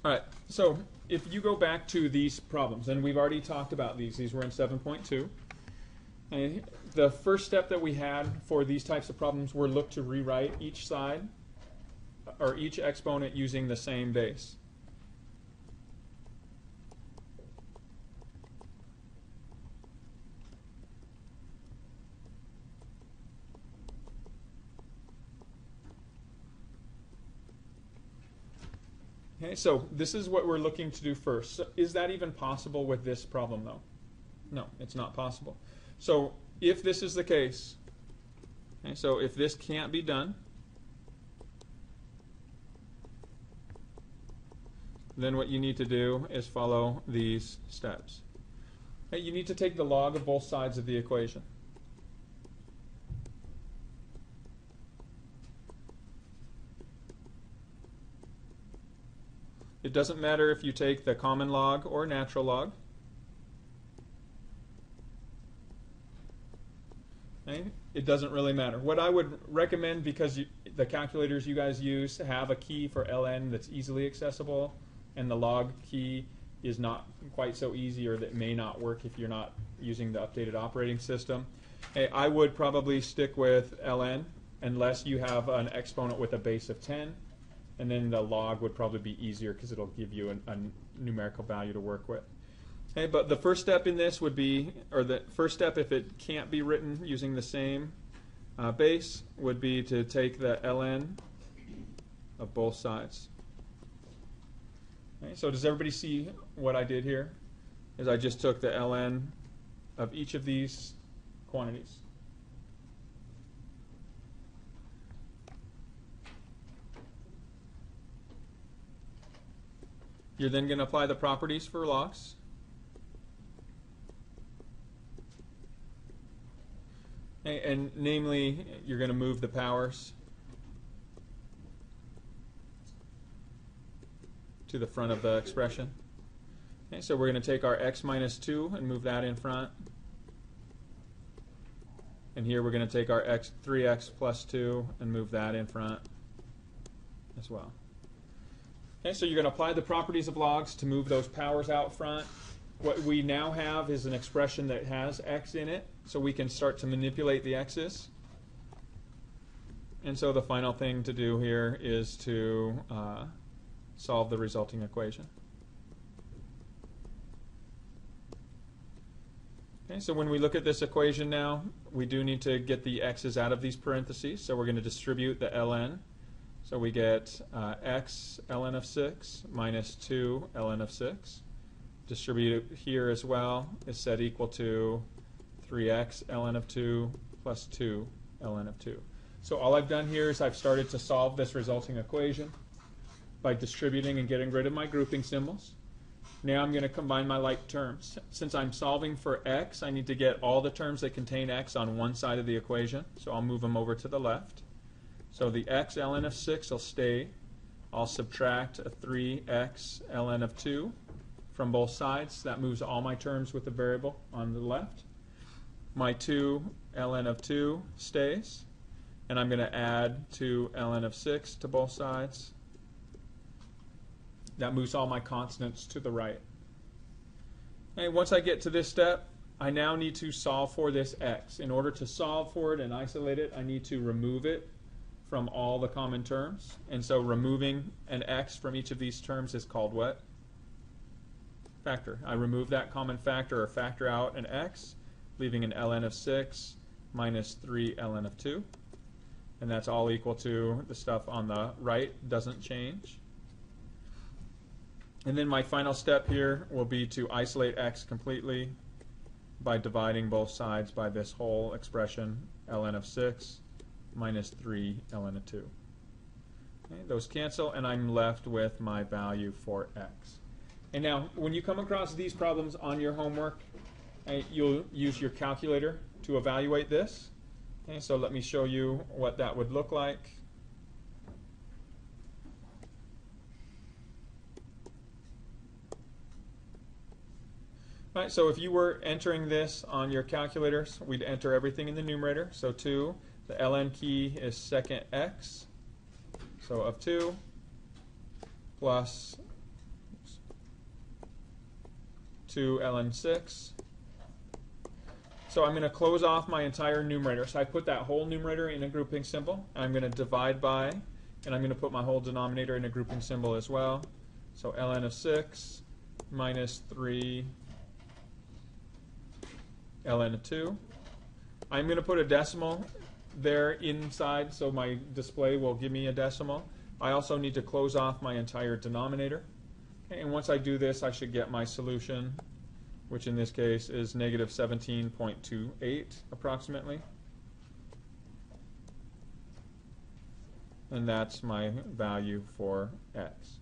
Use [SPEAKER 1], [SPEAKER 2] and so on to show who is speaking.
[SPEAKER 1] All right, so if you go back to these problems, and we've already talked about these were in 7.2. Okay, the first step that we had for these types of problems were look to rewrite each side or each exponent using the same base. Okay, so this is what we're looking to do first. So is that even possible with this problem, though? No, it's not possible. So if this is the case, okay, so if this can't be done, then what you need to do is follow these steps. Okay, you need to take the log of both sides of the equation. It doesn't matter if you take the common log or natural log. Okay? It doesn't really matter. What I would recommend, because the calculators you guys use have a key for ln that's easily accessible, and the log key is not quite so easy, or that may not work if you're not using the updated operating system. I would probably stick with ln unless you have an exponent with a base of 10. And then the log would probably be easier because it'll give you a numerical value to work with. Okay, but the first step in this would be, or the first step if it can't be written using the same base, would be to take the ln of both sides. Okay, so does everybody see what I did here? Is I just took the ln of each of these quantities. You're then going to apply the properties for logs. And namely, you're going to move the powers to the front of the expression. Okay, so we're going to take our x minus 2 and move that in front. And here we're going to take our 3x plus 2 and move that in front as well. Okay, so you're going to apply the properties of logs to move those powers out front. What we now have is an expression that has x in it, so we can start to manipulate the x's. And so the final thing to do here is to solve the resulting equation. Okay, so when we look at this equation now, we do need to get the x's out of these parentheses, so we're going to distribute the ln. So we get x ln of 6 minus 2 ln of 6. Distribute it here as well is set equal to 3x ln of 2 plus 2 ln of 2. So all I've done here is I've started to solve this resulting equation by distributing and getting rid of my grouping symbols. Now I'm going to combine my like terms. Since I'm solving for x, I need to get all the terms that contain x on one side of the equation. So I'll move them over to the left. So the x ln of 6 will stay. I'll subtract a 3x ln of 2 from both sides. That moves all my terms with the variable on the left. My 2 ln of 2 stays. And I'm going to add 2 ln of 6 to both sides. That moves all my constants to the right. Okay, once I get to this step, I now need to solve for this x. In order to solve for it and isolate it, I need to remove it from all the common terms. And so removing an x from each of these terms is called what? Factor. I remove that common factor or factor out an x, leaving an ln of 6 minus 3 ln of 2. And that's all equal to the stuff on the right doesn't change. And then my final step here will be to isolate x completely by dividing both sides by this whole expression, ln of 6 minus 3 ln of 2. Okay, those cancel, and I'm left with my value for x. And now, when you come across these problems on your homework, you'll use your calculator to evaluate this. Okay, so let me show you what that would look like. All right, so if you were entering this on your calculators, we'd enter everything in the numerator. So 2, the ln key is second x, so of 2, plus 2 ln 6. So I'm going to close off my entire numerator. So I put that whole numerator in a grouping symbol. I'm going to divide by, and I'm going to put my whole denominator in a grouping symbol as well. So ln of 6 minus 3 ln of 2. I'm going to put a decimal there inside, so my display will give me a decimal. I also need to close off my entire denominator. Okay, and once I do this, I should get my solution, which in this case is negative 17.28 approximately. And that's my value for x.